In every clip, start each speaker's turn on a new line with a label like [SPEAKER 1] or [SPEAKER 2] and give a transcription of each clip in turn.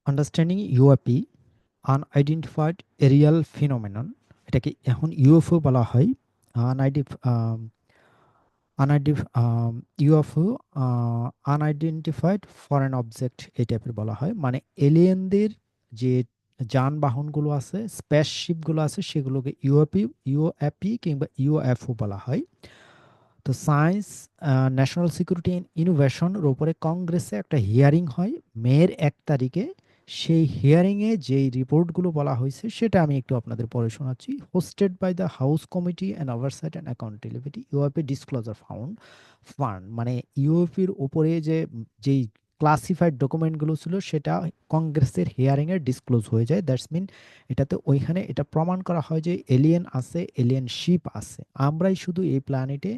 [SPEAKER 1] Understanding UAP unidentified aerial phenomenon, এটাকে এখন UFO বলা হয়। ইউএফও আনআইডেন্টিফাইড ফরেন অবজেক্ট এই টাইপের বলা হয়, মানে এলিয়েনদের যে যানবাহনগুলো আছে, স্পেসশিপগুলো আছে, সেগুলোকে ইউএপি কিংবা ইউএফও বলা হয়। তো সায়েন্স, ন্যাশনাল সিকিউরিটি অ্যান্ড ইনোভেশনের উপরে কংগ্রেসে একটা হিয়ারিং হয় মে 1 তারিখে। সেই হিয়ারিংয়ে যেই রিপোর্টগুলো বলা হয়েছে সেটা আমি একটু আপনাদের পড়ে শোনাচ্ছি। Hosted by the House Committee and Oversight and Accountability UAP disclosure fund, মানে ইউএপির উপরে যেই ক্লাসিফাইড ডকুমেন্টগুলো ছিল সেটা কংগ্রেসের হিয়ারিংয়ে ডিসক্লোজ হয়ে যায়। দ্যাটস মিন এটাতে ওইখানে এটা প্রমাণ করা হয় যে এলিয়েন আছে, এলিয়েন শিপ আছে, আমরাই শুধু এই প্ল্যানেটে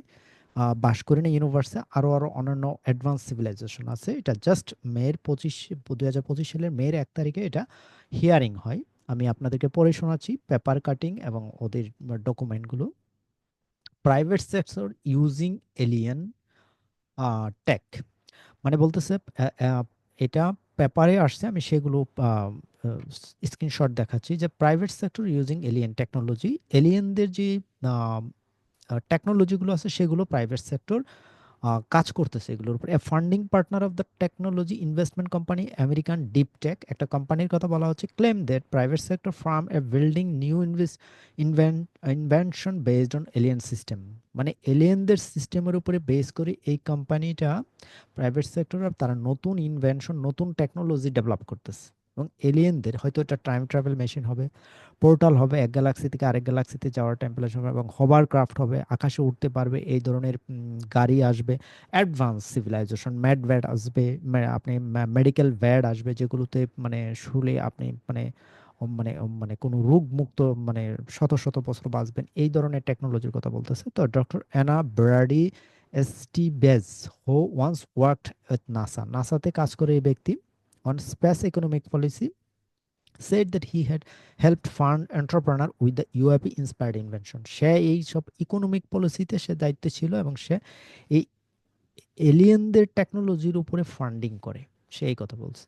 [SPEAKER 1] বাস করি না, ইউনিভার্সে আরও অন্যান্য অ্যাডভান্স সিভিলাইজেশন আছে। এটা জাস্ট মে 2025 সালের মে 1 তারিখে এটা হিয়ারিং হয়। আমি আপনাদেরকে পড়ে শোনাচ্ছি পেপার কাটিং এবং ওদের ডকুমেন্টগুলো। Private sector using alien tech, মানে বলতেছে এটা পেপারে আসছে, আমি সেগুলো স্ক্রিনশট দেখাচ্ছি, যে private sector using alien technology, এলিয়েনদের যে টেকনোলজিগুলো আছে সেগুলো প্রাইভেট সেক্টর কাজ করতেছে এগুলোর উপর। Funding partner of the technology investment company American deep tech, একটা কোম্পানির কথা বলা হচ্ছে, claim that private sector farm A building new invention based on alien system, মানে এলিয়েনদের সিস্টেমের উপরে বেস করে এই কোম্পানিটা প্রাইভেট সেক্টর তারা নতুন ইনভেনশন, নতুন টেকনোলজি ডেভেলপ করতেছে। এবং এলিয়েনদের হয়তো এটা টাইম ট্রাভেল মেশিন হবে, পোর্টাল হবে, এক গ্যালাক্সি থেকে আরেক গ্যালাক্সিতে যাওয়ার টেম্পলেশন হবে, এবং হবার ক্রাফট হবে, আকাশে উঠতে পারবে, এই ধরনের গাড়ি আসবে, অ্যাডভান্স সিভিলাইজেশন, ম্যাড ভ্যাট আসবে, আপনি মেডিকেল ভ্যাড আসবে, যেগুলোতে মানে শুলে আপনি মানে মানে কোনো রোগ মুক্ত, মানে শত শত বছর বাঁচবেন, এই ধরনের টেকনোলজির কথা বলতেছে। তো doctor Anna Brady Estevez, who once worked with নাসাতে কাজ করে এই ব্যক্তি, on space economic policy, said that he had helped fund entrepreneur with the UAP inspired invention। সে এই সব ইকোনমিক পলিসিতে সে দায়িত্বে ছিল এবং সে এই এলিয়েনদের টেকনোলজির উপরে ফান্ডিং করে, সে এই কথা বলছে।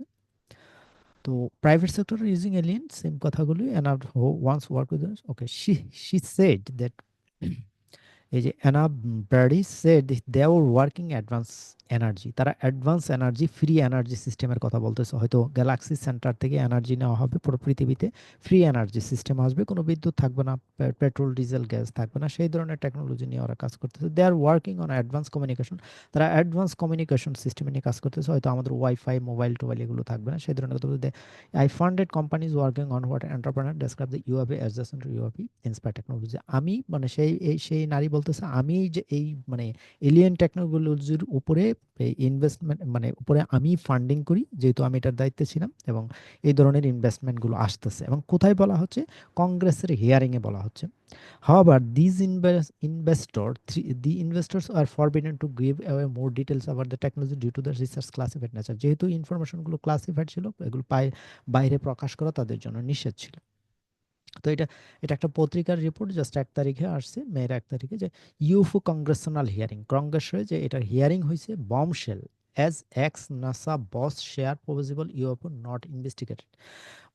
[SPEAKER 1] তো private sector using alien, same কথাগুলি, and once work with us, okay, she said that এই যে Anna Brady said they are working advance energy, তারা অ্যাডভান্স এনার্জি, ফ্রি এনার্জি সিস্টেমের কথা বলতেছে। হয়তো গ্যালাক্সি সেন্টার থেকে এনার্জি নেওয়া হবে, পুরো পৃথিবীতে ফ্রি এনার্জি সিস্টেম আসবে, কোনো বিদ্যুৎ থাকবে না, পেট্রোল ডিজেল গ্যাস থাকবে না, সেই ধরনের টেকনোলজি নিয়ে ওরা কাজ করতেছে। They are working on advance communication, তারা অ্যাডভান্স কমিউনিকেশন সিস্টেম নিয়ে কাজ করতেছে, হয়তো আমাদের ওয়াইফাই, মোবাইল টোবাইল এগুলো থাকবে না, সেই ধরনের কথা বলতে। I funded companies working on what entrepreneur describe the UAP adjacent UAP inspire technology. আমি মানে সেই নারী বলতেছে, আমি যে এই মানে এলিয়েন টেকনোলজির উপরে ইনভেস্টমেন্ট মানে উপরে আমি ফান্ডিং করি, যেহেতু আমি এটার দায়িত্বে ছিলাম, এবং এই ধরনের ইনভেস্টমেন্টগুলো আসতেছে। এবং কোথায় বলা হচ্ছে? কংগ্রেসের হিয়ারিংয়ে বলা হচ্ছে। However, the investors are forbidden to give away more details about the technology due to the research classified nature। যেহেতু ইনফরমেশনগুলো ক্লাসিফাইড ছিল, এগুলো বাইরে প্রকাশ করা তাদের জন্য নিষেধ ছিল। তো এটা এটা একটা পত্রিকার রিপোর্ট, জাস্ট 1 তারিখে আসছে, মে 1 তারিখে, যে ইউএফও কংগ্রেশনাল হিয়ারিং, কংগ্রেসে যে এটা হিয়ারিং হয়েছে, bombshell as ex NASA boss share possible UFO not investigated,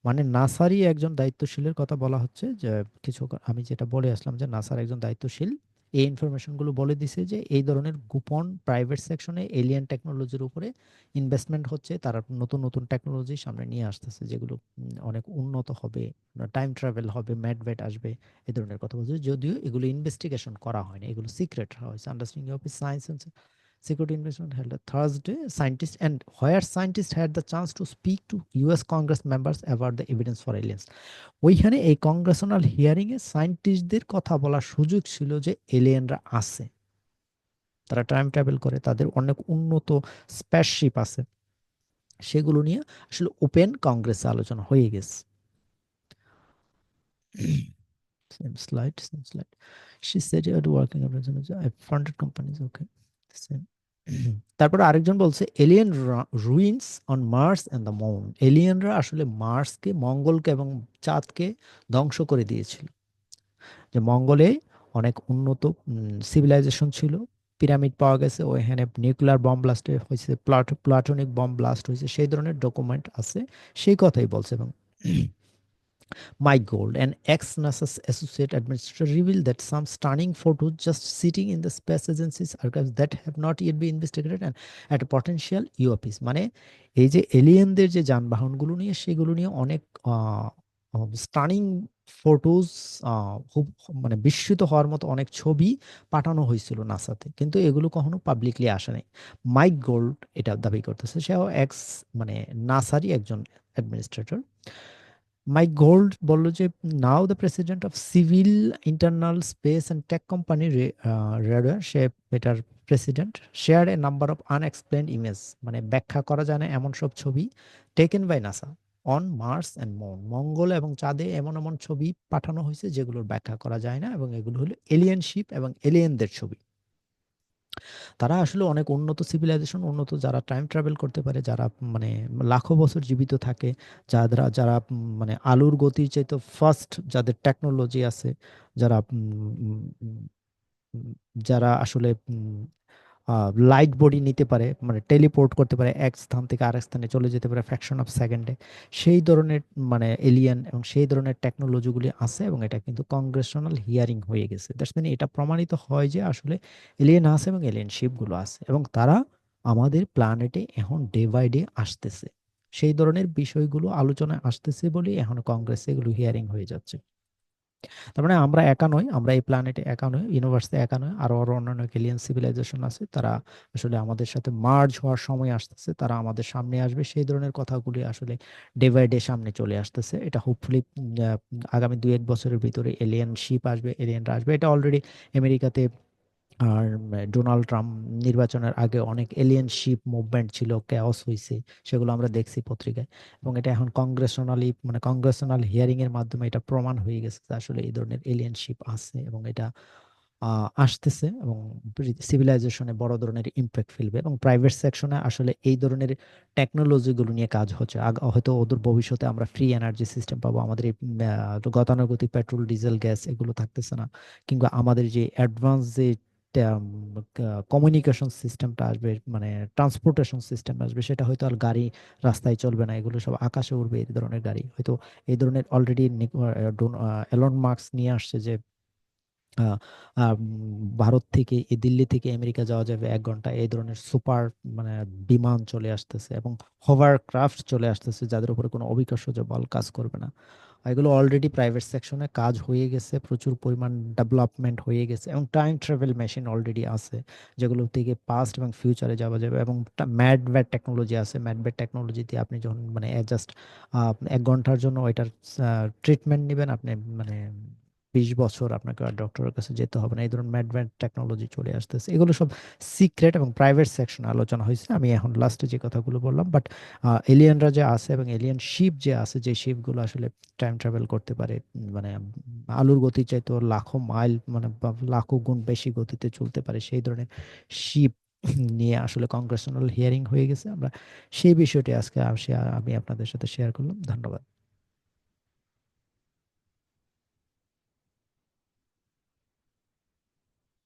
[SPEAKER 1] মানে নাসারই একজন দায়িত্বশীলের কথা বলা হচ্ছে। যে কিছু আমি যেটা বলে আসলাম যে নাসার একজন দায়িত্বশীল এই ইনফরমেশনগুলো বলে দিছে যে এই ধরনের গোপন প্রাইভেট সেকশনে এলিয়েন টেকনোলজির উপরে ইনভেস্টমেন্ট হচ্ছে, তারা নতুন নতুন টেকনোলজি সামনে নিয়ে আসতেছে, যেগুলো অনেক উন্নত হবে, টাইম ট্রাভেল হবে, ম্যাডভেট আসবে, এই ধরনের কথা বলছে। যদিও এগুলো ইনভেস্টিগেশন করা হয়নি, এগুলো সিক্রেট হয়েছে। Understanding of science and security investment held a Thursday, scientists and where scientists had the chance to speak to US Congress members about the evidence for aliens। ওইখানে এই কংগ্রেশনাল হিয়ারিং এ সায়েন্টিস্টদের কথা বলার সুযোগ ছিল যে এলিয়েনরা আছে, তারা টাইম ট্রাভেল করে, তাদের অনেক উন্নত স্পেসশিপ আছে, সেগুলো নিয়ে আসলে ওপেন কংগ্রেসে আলোচনা হয়ে গেছে। Same slide, same slide. She said you are working on I funded companies, okay. Same. তারপরে আরেকজন বলছে alien ruins on Mars and the moon, এলিয়েনরা আসলে মার্সকে, মঙ্গলকে এবং চাঁদকে ধ্বংস করে দিয়েছিল। যে মঙ্গলে অনেক উন্নত সিভিলাইজেশন ছিল, পিরামিড পাওয়া গেছে, ওইখানে নিউক্লিয়ার বম্ব ব্লাস্ট হয়েছে, প্লাটোনিক বম্ব ব্লাস্ট হয়েছে, সেই ধরনের ডকুমেন্ট আছে, সেই কথাই বলছে। এবং Mike Gold, an ex-NASA's associate administrator, revealed that some stunning photos just sitting in the space agency's archives that have not yet been investigated and at a potential UAPs, মানে এই যে এলিয়েনদের যে যানবাহনগুলো নিয়ে, সেগুলো নিয়ে অনেক স্টানিং ফটোজ, খুব মানে বিস্মিত হওয়ার মতো অনেক ছবি পাঠানো হয়েছিল নাসাতে, কিন্তু এগুলো কখনো পাবলিকলি আসে নাই। মাইক গোল্ড এটা দাবি করতেছে, সেও এক্স মানে নাসারই একজন অ্যাডমিনিস্ট্রেটর। মাইক গোল্ড বলল যে now the president of civil internal space and tech company Redwire, সে এটার president, share a number of unexplained image, মানে ব্যাখ্যা করা যায় না এমন সব ছবি, taken by NASA on Mars and moon, মঙ্গল এবং চাঁদে এমন এমন ছবি পাঠানো হয়েছে যেগুলোর ব্যাখ্যা করা যায় না, এবং এগুলো হলো এলিয়েন শিপ এবং এলিয়েনদের ছবি। তারা আসলে অনেক উন্নত সিভিলাইজেশন, উন্নত, যারা টাইম ট্রাভেল করতে পারে, যারা মানে লাখো বছর জীবিত থাকে, যারা যারা মানে আলোর গতির চাইতে ফার্স্ট যাদের টেকনোলজি আছে, যারা উম, যারা আসলে লাইট বডি নিতে পারে, মানে টেলিপোর্ট করতে পারে, এক স্থান থেকে আরেক স্থানে চলে যেতে পারে ফ্র্যাকশন অফ সেকেন্ডে, সেই ধরনের মানে এলিয়েন এবং সেই ধরনের টেকনোলজিগুলি আছে, এবং এটা কিন্তু কংগ্রেশনাল হিয়ারিং হয়ে গেছে। দ্যাটস মিন এটা প্রমাণিত হয় যে আসলে এলিয়েন আছে এবং এলিয়েন শিপগুলো আছে, এবং তারা আমাদের প্ল্যানেটে এখন ডে বাই ডে আসতেছে। সেই ধরনের বিষয়গুলো আলোচনায় আসতেছে বলেই এখন কংগ্রেসে এগুলো হিয়ারিং হয়ে যাচ্ছে। তার মানে আমরা একা নই, আমরা এই প্ল্যানেটে একা নই, ইউনিভার্সে একা নই, আরো আরো অন্যান্য এলিয়েন সিভিলাইজেশন আছে, তারা আসলে আমাদের সাথে মার্জ হওয়ার সময় আসতেছে, তারা আমাদের সামনে আসবে, সেই ধরনের কথাগুলি আসলে ডে বাই ডে সামনে চলে আসতেছে। এটা হোপফুলি আগামী 2-1 বছরের ভিতরে এলিয়েন শিপ আসবে, এলিয়েনরা আসবে। এটা অলরেডি আমেরিকাতে আর ডোনাল্ড ট্রাম্প নির্বাচনের আগে অনেক এলিয়েন শিপ মুভমেন্ট ছিল, ক্যাওস হয়েছে, সেগুলো আমরা দেখছি পত্রিকায়। এবং এটা এখন কংগ্রেশনালি মানে কংগ্রেশনাল হিয়ারিং এর মাধ্যমে এটা প্রমাণ হয়ে গেছে যে আসলে এই ধরনের এলিয়েন শিপ আছে, এবং এটা আসতেছে, এবং সিভিলাইজেশনে বড় ধরনের ইম্প্যাক্ট ফেলবে। এবং প্রাইভেট সেকশনে আসলে এই ধরনের টেকনোলজিগুলো নিয়ে কাজ হচ্ছে। হয়তো ওদের ভবিষ্যতে আমরা ফ্রি এনার্জি সিস্টেম পাবো, আমাদের এই গতানুগতিক পেট্রোল ডিজেল গ্যাস এগুলো থাকতেছে না, কিংবা আমাদের যে অ্যাডভান্স যে কমিউনিকেশন সিস্টেমটা আসবে, মানে ট্রান্সপোর্টেশন সিস্টেম আসবে, সেটা হয়তো আর গাড়ি রাস্তায় চলবে না, এগুলো সব আকাশে উড়বে, এই ধরনের গাড়ি হয়তো। এই ধরনের অলরেডি এলন মার্কস নিয়ে আসছে যে আহ, ভারত থেকে দিল্লি থেকে আমেরিকা যাওয়া যাবে 1 ঘন্টা, এই ধরনের সুপার মানে বিমান চলে আসতেছে, এবং হোভার ক্রাফট চলে আসতেছে, যাদের উপরে কোনো অবিকর্ষজ বল কাজ করবে না। এগুলো অলরেডি প্রাইভেট সেকশনে কাজ হয়ে গেছে, প্রচুর পরিমাণ ডেভেলপমেন্ট হয়ে গেছে, এবং টাইম ট্রাভেল মেশিন অলরেডি আছে, যেগুলো থেকে পাস্ট এবং ফিউচারে যাওয়া যাবে। এবং ম্যাড ব্যাড টেকনোলজি আছে, ম্যাড ব্যাড টেকনোলজি দিয়ে আপনি যখন মানে জাস্ট 1 ঘন্টার জন্য ওইটার ট্রিটমেন্ট নেবেন, আপনি মানে 20 বছর আপনাকে আর ডক্টরের কাছে যেতে হবে না। এই ধরুন ম্যাডভেন্ট টেকনোলজি চলে আসতেছে, এগুলো সব সিক্রেট এবং প্রাইভেট সেকশনে আলোচনা হয়েছে। আমি এখন লাস্টে যে কথাগুলো বললাম, বাট এলিয়েনরা যে আছে এবং এলিয়েন শিপ যে আছে, যে শিপগুলো আসলে টাইম ট্রাভেল করতে পারে, মানে আলোর গতি চাইতে লাখো মাইল মানে বা লাখো গুণ বেশি গতিতে চলতে পারে, সেই ধরনের শিপ নিয়ে আসলে কংগ্রেশনাল হিয়ারিং হয়ে গেছে। আমরা সেই বিষয়টি আজকে আমি আপনাদের সাথে শেয়ার করলাম। ধন্যবাদ।